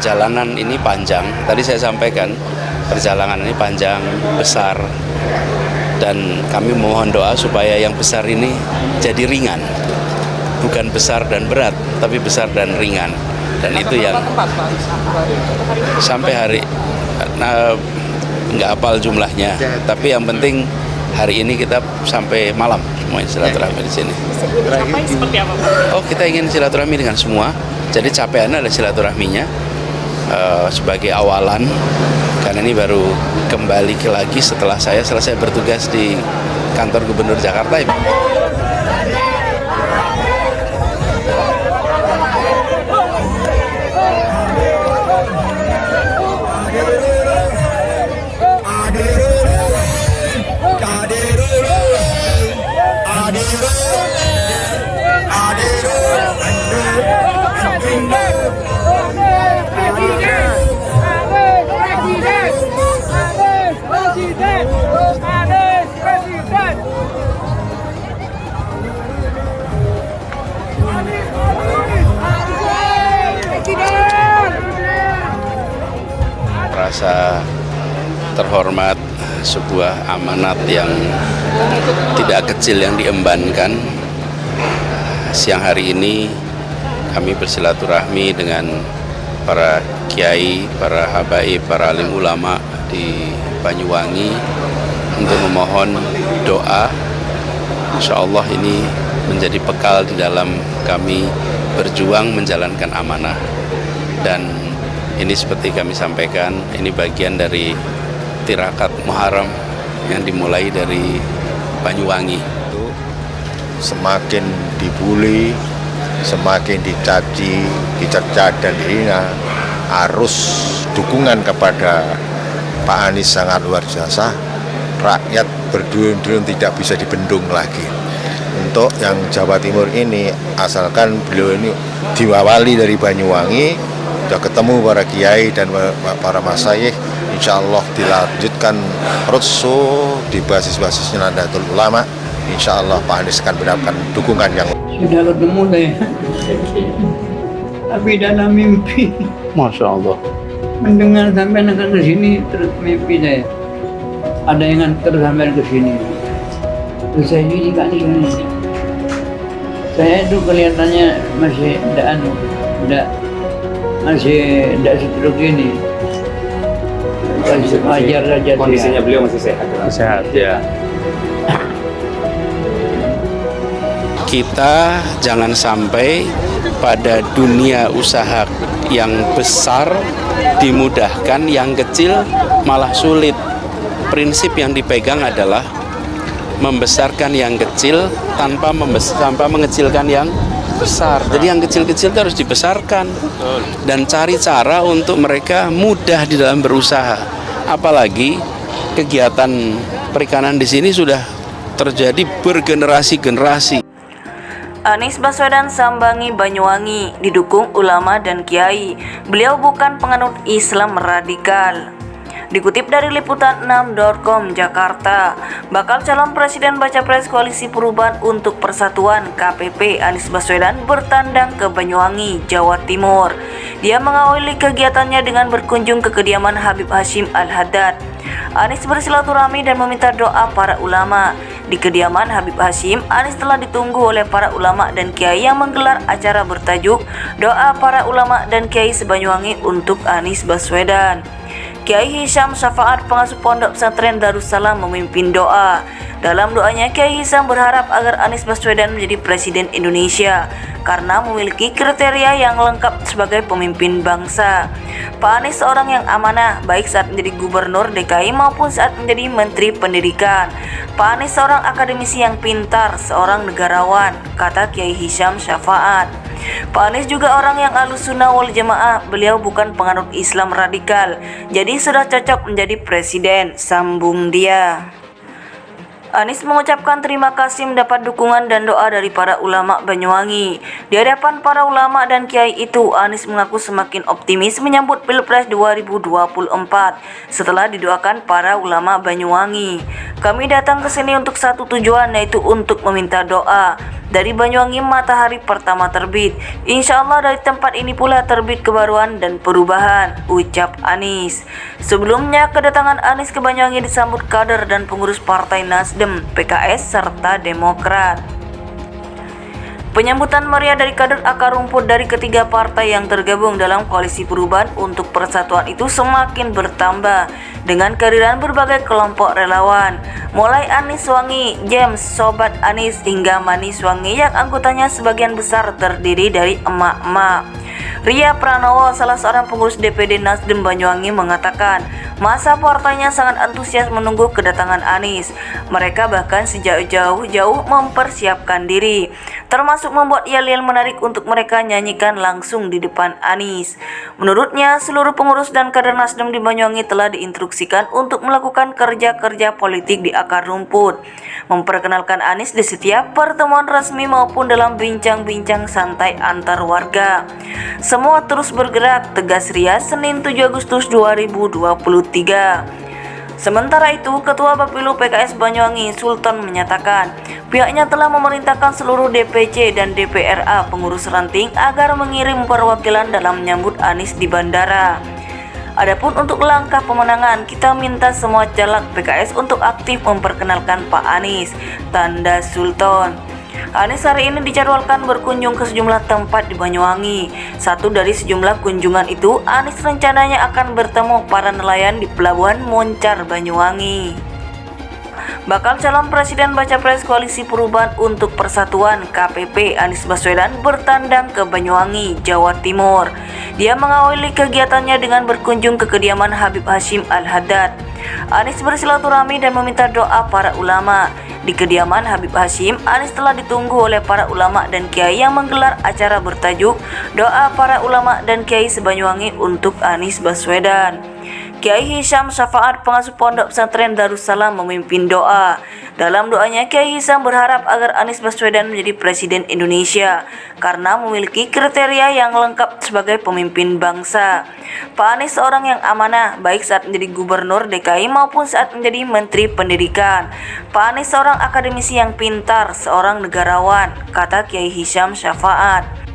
perjalanan ini panjang. Tadi saya sampaikan perjalanan ini panjang, besar, dan kami mohon doa supaya yang besar ini jadi ringan, bukan besar dan berat, tapi besar dan ringan. Dan itu yang sampai hari nggak hafal jumlahnya, tapi yang penting hari ini kita sampai malam semua silaturahmi di sini. Seperti apa, Pak? Oh, kita ingin silaturahmi dengan semua. Jadi capaiannya adalah silaturahminya sebagai awalan, karena ini baru kembali lagi setelah saya selesai bertugas di kantor Gubernur Jakarta. Rasa terhormat, sebuah amanat yang tidak kecil yang diembankan. Siang hari ini kami bersilaturahmi dengan para kiai, para habaib, para alim ulama di Banyuwangi untuk memohon doa. Insya Allah ini menjadi bekal di dalam kami berjuang menjalankan amanah. Dan ini seperti kami sampaikan, ini bagian dari tirakat Muharram yang dimulai dari Banyuwangi. Semakin dibully, semakin dicaci, dicerca dan dihina, arus dukungan kepada Pak Anies sangat luar biasa. Rakyat berduyun-duyun tidak bisa dibendung lagi. Untuk yang Jawa Timur ini, asalkan beliau ini diwawali dari Banyuwangi, sudah ketemu para kiai dan para masyayikh, insya Allah dilanjutkan roadshow di basis-basis Nahdlatul Ulama. Insya Allah Pak Anies akan mendapatkan dukungan yang sudah ketemu saya, tapi dalam mimpi. Masya Allah. Mendengar sampai akan ke sini terus mimpi saya. Ada yang antar sampai ke sini. Terus saya jadi kak ini. Saya itu kelihatannya masih masih tidak seperti ini. Wajar saja. Kondisinya beliau masih sehat. Sehat ya. Kita jangan sampai pada dunia usaha yang besar dimudahkan, yang kecil malah sulit. Prinsip yang dipegang adalah membesarkan yang kecil tanpa mengecilkan yang besar. Jadi yang kecil-kecil itu harus dibesarkan dan cari cara untuk mereka mudah di dalam berusaha. Apalagi kegiatan perikanan di sini sudah terjadi bergenerasi-generasi. Anies Baswedan sambangi Banyuwangi, didukung ulama dan kiai. Beliau bukan penganut Islam radikal. Dikutip dari liputan6.com Jakarta, bakal calon presiden baca pres Koalisi Perubahan untuk Persatuan KPP Anies Baswedan bertandang ke Banyuwangi, Jawa Timur. Dia mengawali kegiatannya dengan berkunjung ke kediaman Habib Hashim Al-Haddad. Anies bersilaturahmi dan meminta doa para ulama. Di kediaman Habib Hashim, Anies telah ditunggu oleh para ulama dan kiai yang menggelar acara bertajuk Doa Para Ulama dan Kiai Sebanyuwangi untuk Anies Baswedan. Kiai Hisham Syafaat, pengasuh Pondok Pesantren Darussalam, memimpin doa. Dalam doanya, Kiai Hisham berharap agar Anies Baswedan menjadi Presiden Indonesia karena memiliki kriteria yang lengkap sebagai pemimpin bangsa. Pak Anies seorang yang amanah, baik saat menjadi Gubernur DKI maupun saat menjadi Menteri Pendidikan. Pak Anies seorang akademisi yang pintar, seorang negarawan, kata Kiai Hisham Syafaat. Pak Anies juga orang yang Ahlussunnah wal Jamaah. Beliau bukan penganut Islam radikal, jadi sudah cocok menjadi presiden, sambung dia. Anies mengucapkan terima kasih mendapat dukungan dan doa dari para ulama Banyuwangi. Di hadapan para ulama dan kiai itu, Anies mengaku semakin optimis menyambut Pilpres 2024 setelah didoakan para ulama Banyuwangi. Kami datang ke sini untuk satu tujuan, yaitu untuk meminta doa. dari Banyuwangi matahari pertama terbit. Insya Allah dari tempat ini pula terbit kebaruan dan perubahan, ucap Anies. Sebelumnya kedatangan Anies ke Banyuwangi disambut kader dan pengurus Partai Nasdem, PKS serta Demokrat. Penyambutan meriah dari kader akar rumput dari ketiga partai yang tergabung dalam Koalisi Perubahan untuk Persatuan itu semakin bertambah dengan kehadiran berbagai kelompok relawan, mulai Anies Wangi, James, Sobat Anies hingga Manis Wangi yang anggotanya sebagian besar terdiri dari emak-emak. Ria Pranowo, salah seorang pengurus DPD Nasdem Banyuwangi, mengatakan masa partainya sangat antusias menunggu kedatangan Anies. Mereka bahkan sejak jauh-jauh mempersiapkan diri, termasuk membuat yel-yel menarik untuk mereka nyanyikan langsung di depan Anies. Menurutnya, seluruh pengurus dan kader Nasdem di Banyuwangi telah diinstruksikan untuk melakukan kerja-kerja politik di akar rumput, memperkenalkan Anies di setiap pertemuan resmi maupun dalam bincang-bincang santai antar warga. Semua terus bergerak, tegas Ria Senin 7 Agustus 2023. Sementara itu, Ketua Bapilu PKS Banyuwangi Sultan menyatakan pihaknya telah memerintahkan seluruh DPC dan DPRA pengurus ranting agar mengirim perwakilan dalam menyambut Anies di bandara. Adapun untuk langkah pemenangan, kita minta semua caleg PKS untuk aktif memperkenalkan Pak Anies, tanda Sultan. Anies hari ini dijadwalkan berkunjung ke sejumlah tempat di Banyuwangi. Satu dari sejumlah kunjungan itu, Anies rencananya akan bertemu para nelayan di Pelabuhan Moncar, Banyuwangi. Bakal calon presiden baca pres Koalisi Perubahan untuk Persatuan KPP Anies Baswedan bertandang ke Banyuwangi, Jawa Timur. Dia mengawali kegiatannya dengan berkunjung ke kediaman Habib Hashim Al-Haddad. Anies bersilaturahmi dan meminta doa para ulama. Di kediaman Habib Hashim, Anies telah ditunggu oleh para ulama dan kiai yang menggelar acara bertajuk Doa Para Ulama dan Kiai Sebanyuwangi untuk Anies Baswedan. Kiai Hisham Syafaat, pengasuh Pondok Pesantren Darussalam, memimpin doa. Dalam doanya, Kiai Hisham berharap agar Anies Baswedan menjadi Presiden Indonesia karena memiliki kriteria yang lengkap sebagai pemimpin bangsa. Pak Anies seorang yang amanah, baik saat menjadi Gubernur DKI maupun saat menjadi Menteri Pendidikan. Pak Anies seorang akademisi yang pintar, seorang negarawan, kata Kiai Hisham Syafaat.